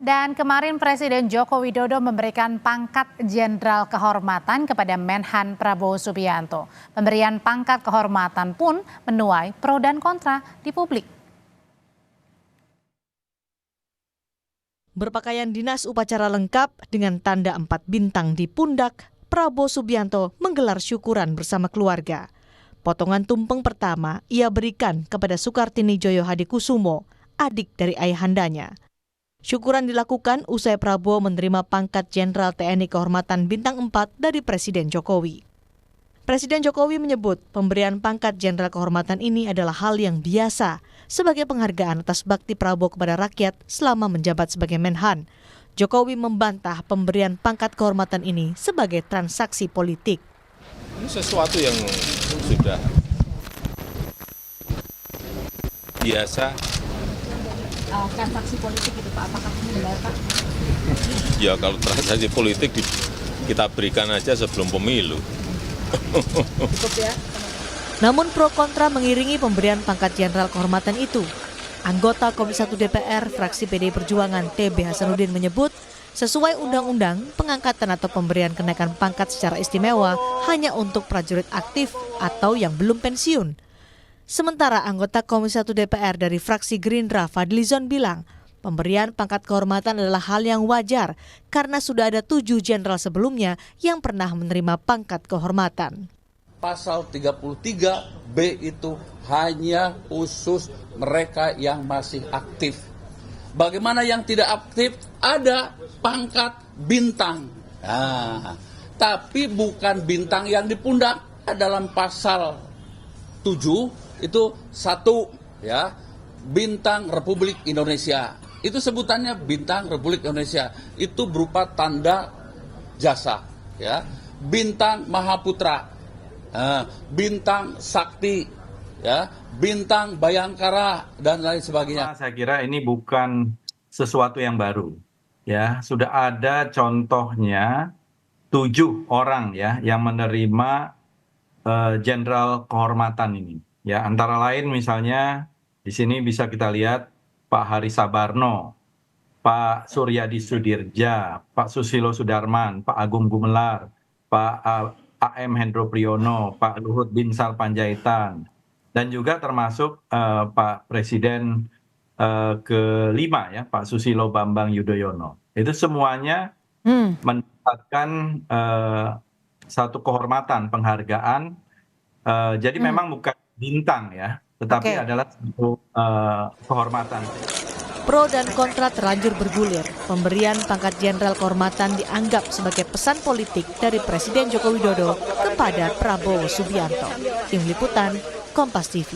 Dan kemarin Presiden Joko Widodo memberikan pangkat Jenderal Kehormatan kepada Menhan Prabowo Subianto. Pemberian pangkat kehormatan pun menuai pro dan kontra di publik. Berpakaian dinas upacara lengkap dengan tanda 4 bintang di pundak, Prabowo Subianto menggelar syukuran bersama keluarga. Potongan tumpeng pertama ia berikan kepada Sukartini Joyo Hadikusumo, adik dari ayahandanya. Syukuran dilakukan usai Prabowo menerima pangkat Jenderal TNI Kehormatan Bintang 4 dari Presiden Jokowi. Presiden Jokowi menyebut pemberian pangkat Jenderal Kehormatan ini adalah hal yang biasa sebagai penghargaan atas bakti Prabowo kepada rakyat selama menjabat sebagai Menhan. Jokowi membantah pemberian pangkat kehormatan ini sebagai transaksi politik. Ini sesuatu yang sudah biasa. Transaksi politik itu Pak, apakah benar Pak? Ya kalau transaksi politik kita berikan aja sebelum pemilu. Cukup ya. Namun pro kontra mengiringi pemberian pangkat Jenderal Kehormatan itu. Anggota Komisi 1 DPR fraksi PDI Perjuangan TB Hasanuddin menyebut sesuai undang-undang pengangkatan atau pemberian kenaikan pangkat secara istimewa hanya untuk prajurit aktif atau yang belum pensiun. Sementara anggota Komisi 1 DPR dari fraksi Gerindra Fadlizon bilang pemberian pangkat kehormatan adalah hal yang wajar karena sudah ada 7 jenderal sebelumnya yang pernah menerima pangkat kehormatan. Pasal 33B itu hanya khusus mereka yang masih aktif. Bagaimana yang tidak aktif? Ada pangkat bintang. Nah, tapi bukan bintang yang di pundak. Dalam pasal 7 itu 1 ya, bintang Republik Indonesia. Itu sebutannya bintang Republik Indonesia. Itu berupa tanda jasa ya. Bintang Mahaputra. Bintang Sakti, ya, bintang Bayangkara dan lain sebagainya. Saya kira ini bukan sesuatu yang baru, ya. Sudah ada contohnya 7 orang ya yang menerima Jenderal Kehormatan ini. Ya, antara lain misalnya di sini bisa kita lihat Pak Hari Sabarno, Pak Suryadi Sudirja, Pak Susilo Sudarman, Pak Agung Gumelar, Pak AM Hendro Priyono, Pak Luhut Binsar Panjaitan, dan juga termasuk Pak Presiden kelima ya, Pak Susilo Bambang Yudhoyono. Itu semuanya mendapatkan satu kehormatan, penghargaan. Jadi memang bukan bintang ya, tetapi adalah satu kehormatan. Pro dan kontra terlanjur bergulir. Pemberian pangkat Jenderal Kehormatan dianggap sebagai pesan politik dari Presiden Joko Widodo kepada Prabowo Subianto. Tim Liputan, Kompas TV.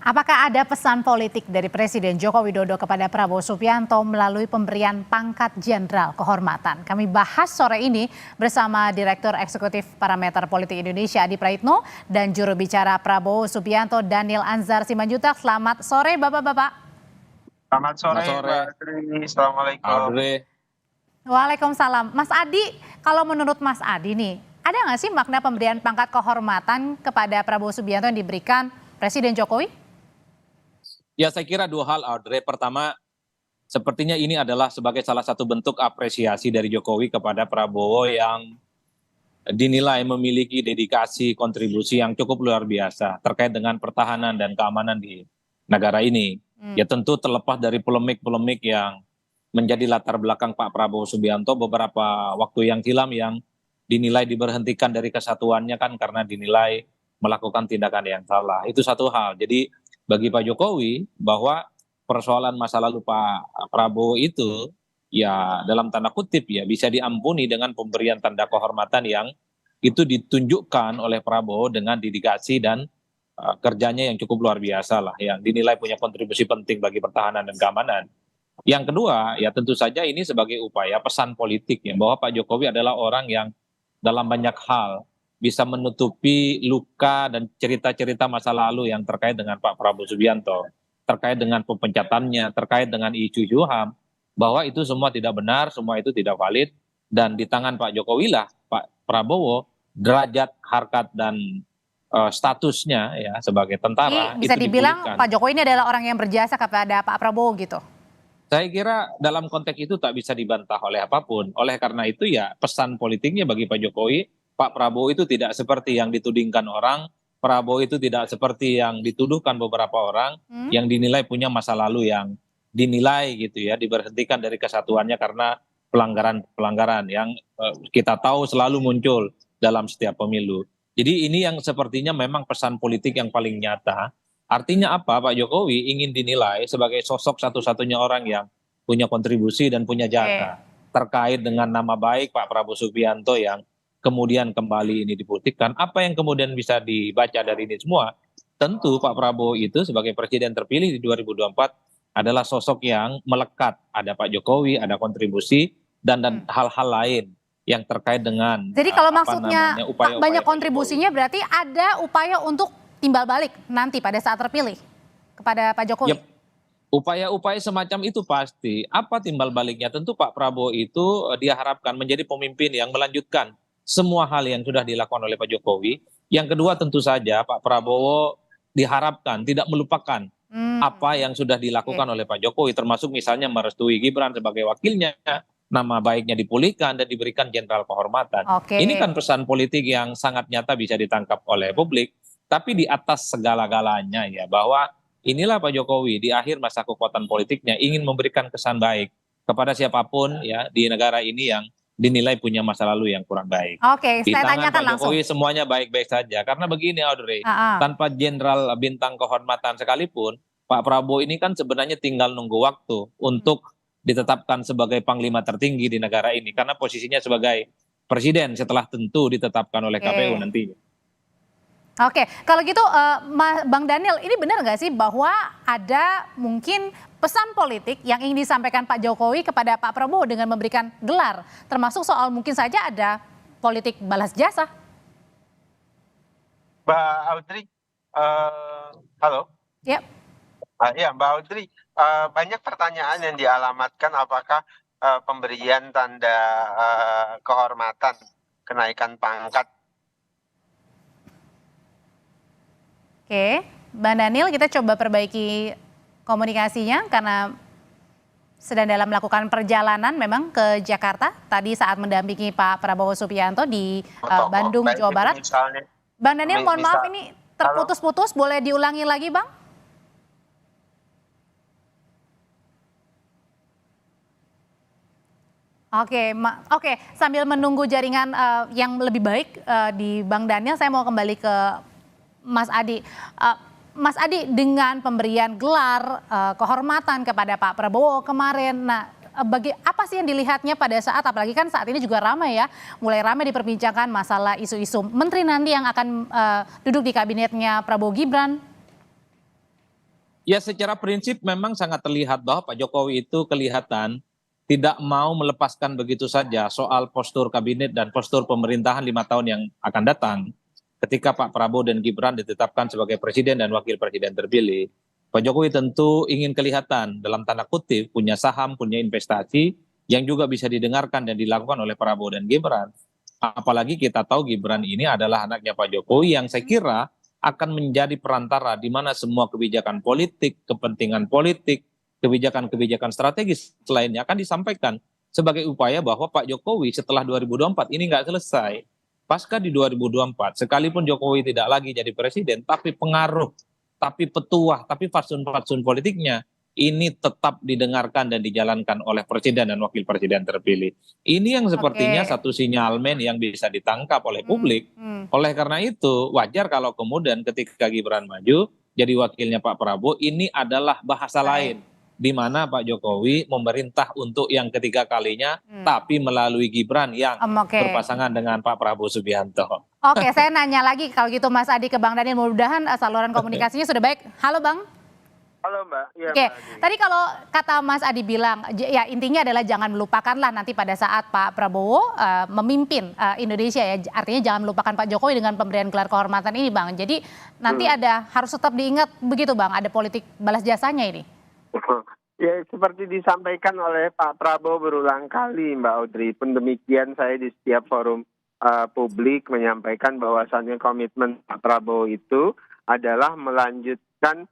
Apakah ada pesan politik dari Presiden Joko Widodo kepada Prabowo Subianto melalui pemberian pangkat Jenderal Kehormatan? Kami bahas sore ini bersama Direktur Eksekutif Parameter Politik Indonesia Adi Praitno dan juru bicara Prabowo Subianto Daniel Anzar Simanjuntak. Selamat sore Bapak-bapak. Selamat sore. Assalamualaikum. Waalaikumsalam. Mas Adi, kalau menurut Mas Adi nih, ada nggak sih makna pemberian pangkat kehormatan kepada Prabowo Subianto yang diberikan Presiden Jokowi? Ya, saya kira 2 hal, Audrey. Pertama, sepertinya ini adalah sebagai salah satu bentuk apresiasi dari Jokowi kepada Prabowo yang dinilai memiliki dedikasi kontribusi yang cukup luar biasa terkait dengan pertahanan dan keamanan di negara ini. Ya tentu terlepas dari polemik-polemik yang menjadi latar belakang Pak Prabowo Subianto beberapa waktu yang silam yang dinilai diberhentikan dari kesatuannya kan karena dinilai melakukan tindakan yang salah. Itu satu hal. Jadi bagi Pak Jokowi bahwa persoalan masa lalu Pak Prabowo itu ya dalam tanda kutip ya bisa diampuni dengan pemberian tanda kehormatan yang itu ditunjukkan oleh Prabowo dengan dedikasi dan kerjanya yang cukup luar biasa lah yang dinilai punya kontribusi penting bagi pertahanan dan keamanan. Yang kedua ya tentu saja ini sebagai upaya pesan politik ya bahwa Pak Jokowi adalah orang yang dalam banyak hal bisa menutupi luka dan cerita-cerita masa lalu yang terkait dengan Pak Prabowo Subianto, terkait dengan pepencatannya, terkait dengan isu-isu HAM, bahwa itu semua tidak benar, semua itu tidak valid, dan di tangan Pak Jokowi lah, Pak Prabowo, derajat, harkat, dan statusnya ya sebagai tentara Jadi bisa itu dibilang dipulihkan. Pak Jokowi ini adalah orang yang berjasa kepada Pak Prabowo gitu. Saya kira dalam konteks itu tak bisa dibantah oleh apapun. Oleh karena itu ya pesan politiknya bagi Pak Jokowi, Pak Prabowo itu tidak seperti yang ditudingkan orang, Prabowo itu tidak seperti yang dituduhkan beberapa orang yang dinilai punya masa lalu yang dinilai gitu ya, diberhentikan dari kesatuannya karena pelanggaran-pelanggaran yang kita tahu selalu muncul dalam setiap pemilu. Jadi ini yang sepertinya memang pesan politik yang paling nyata. Artinya apa? Pak Jokowi ingin dinilai sebagai sosok satu-satunya orang yang punya kontribusi dan punya jasa terkait dengan nama baik Pak Prabowo Subianto yang kemudian kembali ini dibuktikan. Apa yang kemudian bisa dibaca dari ini semua? Tentu Pak Prabowo itu sebagai presiden terpilih di 2024 adalah sosok yang melekat. Ada Pak Jokowi, ada kontribusi dan hal-hal lain yang terkait dengan Jadi kalau maksudnya banyak kontribusinya berarti ada upaya untuk timbal balik nanti pada saat terpilih kepada Pak Jokowi. Yep. Upaya-upaya semacam itu pasti. Apa timbal baliknya? Tentu Pak Prabowo itu dia harapkan menjadi pemimpin yang melanjutkan semua hal yang sudah dilakukan oleh Pak Jokowi. Yang kedua tentu saja Pak Prabowo diharapkan tidak melupakan apa yang sudah dilakukan oleh Pak Jokowi, termasuk misalnya merestui Gibran sebagai wakilnya, nama baiknya dipulihkan dan diberikan jenderal kehormatan. Ini kan pesan politik yang sangat nyata bisa ditangkap oleh publik. Tapi di atas segala-galanya ya bahwa inilah Pak Jokowi di akhir masa kekuatan politiknya ingin memberikan kesan baik kepada siapapun ya di negara ini yang dinilai punya masa lalu yang kurang baik. Di Saya tangan tanyakan Pak langsung. Jokowi semuanya baik-baik saja. Karena begini Audrey, tanpa jenderal bintang kehormatan sekalipun, Pak Prabowo ini kan sebenarnya tinggal nunggu waktu untuk ditetapkan sebagai panglima tertinggi di negara ini. Karena posisinya sebagai presiden setelah tentu ditetapkan oleh KPU nantinya. Oke, kalau gitu Bang Daniel, ini benar nggak sih bahwa ada mungkin pesan politik yang ingin disampaikan Pak Jokowi kepada Pak Prabowo dengan memberikan gelar, termasuk soal mungkin saja ada politik balas jasa? Mbak Audrey, halo? Ya. Ya, Mbak Audrey, banyak pertanyaan yang dialamatkan apakah pemberian tanda kehormatan, kenaikan pangkat. Oke, Bang Daniel, kita coba perbaiki komunikasinya karena sedang dalam melakukan perjalanan memang ke Jakarta tadi saat mendampingi Pak Prabowo Subianto di Bandung, Jawa Barat. Bang Daniel, mohon maaf ini terputus-putus, boleh diulangi lagi Bang? Oke, sambil menunggu jaringan yang lebih baik di Bang Daniel, saya mau kembali ke Mas Adi. Mas Adi, dengan pemberian gelar kehormatan kepada Pak Prabowo kemarin, nah apa sih yang dilihatnya pada saat, apalagi kan saat ini juga ramai ya, mulai ramai diperbincangkan masalah isu-isu menteri nanti yang akan duduk di kabinetnya Prabowo Gibran? Ya secara prinsip memang sangat terlihat bahwa Pak Jokowi itu kelihatan tidak mau melepaskan begitu saja soal postur kabinet dan postur pemerintahan 5 tahun yang akan datang. Ketika Pak Prabowo dan Gibran ditetapkan sebagai presiden dan wakil presiden terpilih, Pak Jokowi tentu ingin kelihatan dalam tanda kutip punya saham, punya investasi yang juga bisa didengarkan dan dilakukan oleh Prabowo dan Gibran. Apalagi kita tahu Gibran ini adalah anaknya Pak Jokowi yang saya kira akan menjadi perantara di mana semua kebijakan politik, kepentingan politik, kebijakan-kebijakan strategis lainnya akan disampaikan sebagai upaya bahwa Pak Jokowi setelah 2024 ini nggak selesai. Pasca di 2024, sekalipun Jokowi tidak lagi jadi presiden, tapi pengaruh, tapi petuah, tapi fatsun-fatsun politiknya, ini tetap didengarkan dan dijalankan oleh presiden dan wakil presiden terpilih. Ini yang sepertinya satu sinyalmen yang bisa ditangkap oleh publik. Oleh karena itu, wajar kalau kemudian ketika Gibran maju, jadi wakilnya Pak Prabowo, ini adalah bahasa lain. Di mana Pak Jokowi memerintah untuk yang ketiga kalinya, tapi melalui Gibran yang berpasangan dengan Pak Prabowo Subianto. Oke, saya nanya lagi kalau gitu Mas Adi ke Bang Daniel, mudah-mudahan saluran komunikasinya sudah baik. Halo Bang. Halo Mbak. Ya, Oke, Mbak tadi kalau kata Mas Adi bilang, ya intinya adalah jangan melupakanlah nanti pada saat Pak Prabowo memimpin Indonesia ya, artinya jangan melupakan Pak Jokowi dengan pemberian gelar kehormatan ini Bang. Jadi nanti harus tetap diingat begitu Bang, ada politik balas jasanya ini. Ya seperti disampaikan oleh Pak Prabowo berulang kali Mbak Audrey, pun demikian saya di setiap forum publik menyampaikan bahwasannya komitmen Pak Prabowo itu adalah melanjutkan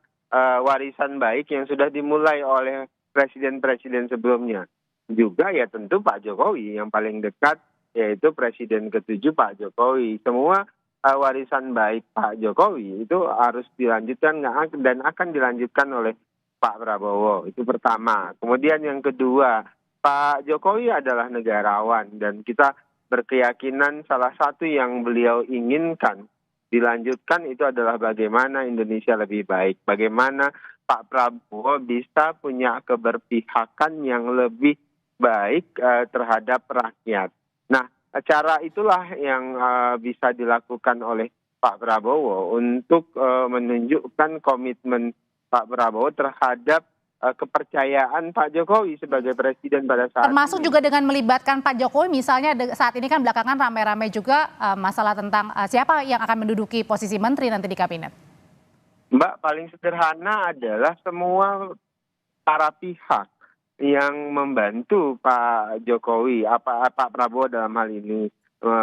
warisan baik yang sudah dimulai oleh presiden-presiden sebelumnya. Juga ya tentu Pak Jokowi yang paling dekat, yaitu Presiden ke-7 Pak Jokowi. Semua warisan baik Pak Jokowi itu harus dilanjutkan dan akan dilanjutkan oleh Pak Prabowo. Itu pertama. Kemudian yang kedua, Pak Jokowi adalah negarawan dan kita berkeyakinan salah satu yang beliau inginkan dilanjutkan itu adalah bagaimana Indonesia lebih baik. Bagaimana Pak Prabowo bisa punya keberpihakan yang lebih baik terhadap rakyat. Nah, cara itulah yang bisa dilakukan oleh Pak Prabowo untuk menunjukkan komitmen Pak Prabowo terhadap kepercayaan Pak Jokowi sebagai presiden pada saat Termasuk ini. juga dengan melibatkan Pak Jokowi, misalnya saat ini kan belakangan ramai-ramai juga masalah tentang siapa yang akan menduduki posisi menteri nanti di kabinet. Mbak, paling sederhana adalah semua para pihak yang membantu Pak Jokowi, Pak Prabowo dalam hal ini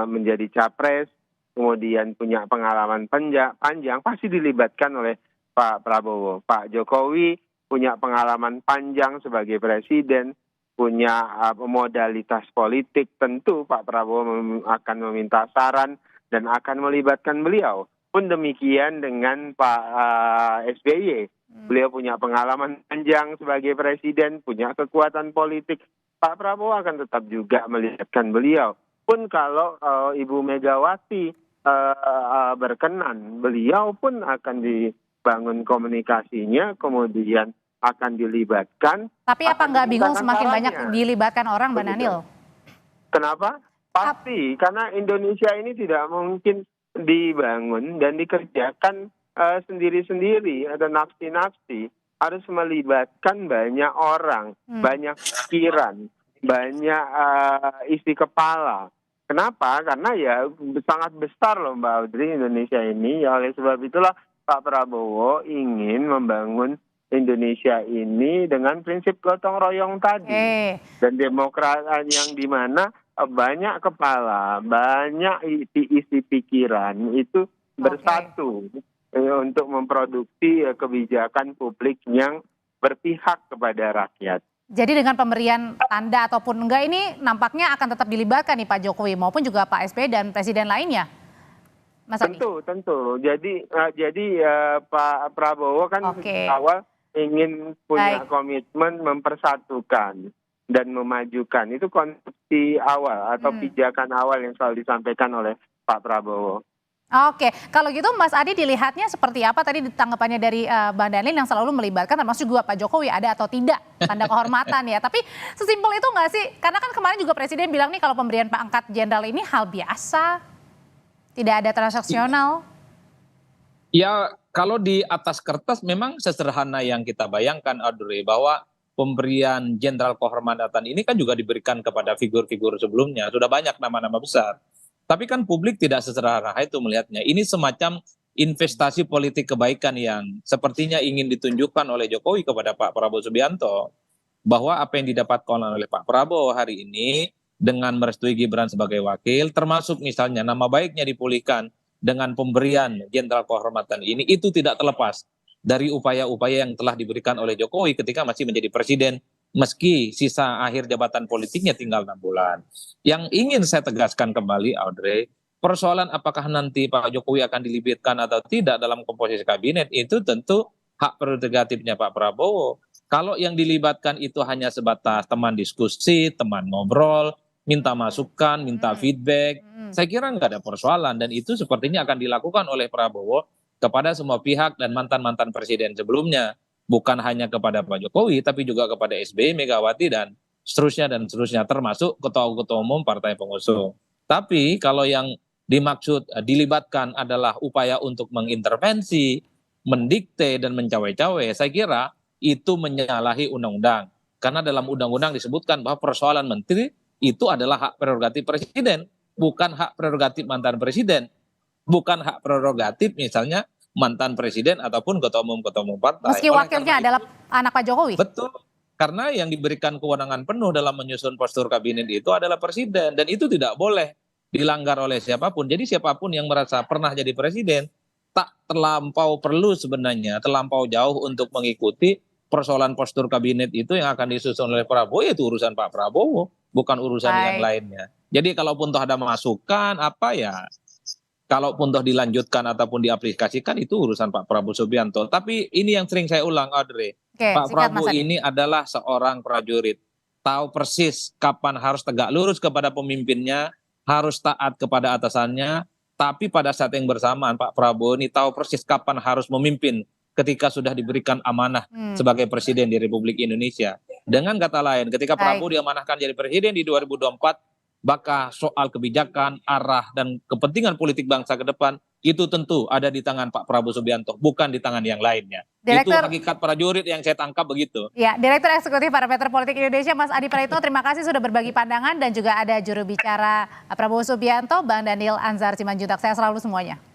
menjadi capres, kemudian punya pengalaman panjang, pasti dilibatkan oleh Pak Prabowo. Pak Jokowi punya pengalaman panjang sebagai presiden, punya modalitas politik, tentu Pak Prabowo akan meminta saran dan akan melibatkan beliau. Pun demikian dengan Pak SBY. Beliau punya pengalaman panjang sebagai presiden, punya kekuatan politik. Pak Prabowo akan tetap juga melibatkan beliau. Pun kalau Ibu Megawati berkenan, beliau pun akan dibangun komunikasinya, kemudian akan dilibatkan. Tapi apa nggak bingung semakin banyak sarannya. dilibatkan orang, Mbak Nanil? Kenapa? Pasti, karena Indonesia ini tidak mungkin dibangun dan dikerjakan sendiri-sendiri atau nafsi-nafsi. Harus melibatkan banyak orang, banyak pikiran, banyak isi kepala. Kenapa? Karena ya sangat besar loh Mbak Audrey Indonesia ini. Oleh sebab itulah Pak Prabowo ingin membangun Indonesia ini dengan prinsip gotong royong tadi. Dan demokrasi yang dimana banyak kepala, banyak isi pikiran itu bersatu untuk memproduksi kebijakan publik yang berpihak kepada rakyat. Jadi dengan pemberian tanda ataupun enggak ini nampaknya akan tetap dilibatkan nih Pak Jokowi maupun juga Pak SBY dan presiden lainnya, Mas Adi? Tentu. Jadi Pak Prabowo kan awal ingin punya komitmen mempersatukan dan memajukan. Itu konsepsi awal atau pijakan awal yang selalu disampaikan oleh Pak Prabowo. Oke, kalau gitu Mas Adi dilihatnya seperti apa tadi tanggapannya dari Bang Daniel yang selalu melibatkan termasuk juga Pak Jokowi ada atau tidak tanda kehormatan ya. Tapi sesimpel itu nggak sih? Karena kan kemarin juga Presiden bilang nih kalau pemberian pangkat jenderal ini hal biasa, tidak ada transaksional. Ya kalau di atas kertas memang sesederhana yang kita bayangkan Audrey, bahwa pemberian jenderal kehormatan ini kan juga diberikan kepada figur-figur sebelumnya. Sudah banyak nama-nama besar. Tapi kan publik tidak sesederhana itu melihatnya. Ini semacam investasi politik kebaikan yang sepertinya ingin ditunjukkan oleh Jokowi kepada Pak Prabowo Subianto. Bahwa apa yang didapatkan oleh Pak Prabowo hari ini dengan merestui Gibran sebagai wakil, termasuk misalnya nama baiknya dipulihkan dengan pemberian jenderal kehormatan ini, itu tidak terlepas dari upaya-upaya yang telah diberikan oleh Jokowi ketika masih menjadi presiden, meski sisa akhir jabatan politiknya tinggal 6 bulan. Yang ingin saya tegaskan kembali, Audrey, persoalan apakah nanti Pak Jokowi akan dilibatkan atau tidak dalam komposisi kabinet, itu tentu hak prerogatifnya Pak Prabowo. Kalau yang dilibatkan itu hanya sebatas teman diskusi, teman ngobrol, minta masukan, minta feedback, saya kira nggak ada persoalan. Dan itu sepertinya akan dilakukan oleh Prabowo kepada semua pihak dan mantan-mantan presiden sebelumnya. Bukan hanya kepada Pak Jokowi, tapi juga kepada SBY, Megawati, dan seterusnya, termasuk ketua-ketua umum partai pengusung. Tapi kalau yang dimaksud dilibatkan adalah upaya untuk mengintervensi, mendikte, dan mencawe-cawe, saya kira itu menyalahi undang-undang. Karena dalam undang-undang disebutkan bahwa persoalan menteri itu adalah hak prerogatif presiden, bukan hak prerogatif mantan presiden, bukan hak prerogatif misalnya mantan presiden ataupun ketua umum partai. Meski wakilnya adalah anak Pak Jokowi. Betul. Karena yang diberikan kewenangan penuh dalam menyusun postur kabinet itu adalah presiden, dan itu tidak boleh dilanggar oleh siapapun. Jadi siapapun yang merasa pernah jadi presiden tak terlampau perlu sebenarnya, terlampau jauh untuk mengikuti persoalan postur kabinet itu yang akan disusun oleh Prabowo, itu urusan Pak Prabowo, bukan urusan yang Baik. lainnya. Jadi kalaupun toh ada masukan apa ya, kalaupun toh dilanjutkan ataupun diaplikasikan itu urusan Pak Prabowo Subianto. Tapi ini yang sering saya ulang, Audrey. Oke, Pak singkat Mas Prabowo Adi. ini adalah seorang prajurit. Tahu persis kapan harus tegak lurus kepada pemimpinnya, harus taat kepada atasannya. Tapi pada saat yang bersamaan Pak Prabowo ini tahu persis kapan harus memimpin ketika sudah diberikan amanah sebagai presiden di Republik Indonesia. Dengan kata lain, ketika Baik. Prabowo diamanahkan jadi presiden di 2024, maka soal kebijakan, arah, dan kepentingan politik bangsa ke depan itu tentu ada di tangan Pak Prabowo Subianto, bukan di tangan yang lainnya. Itu Direktur- hakikat prajurit yang saya tangkap begitu. Ya, Direktur Eksekutif Parameter Politik Indonesia, Mas Adi Praitno, terima kasih sudah berbagi pandangan dan juga ada juru bicara Prabowo Subianto, Bang Daniel Anzar Simanjuntak. Saya selalu semuanya.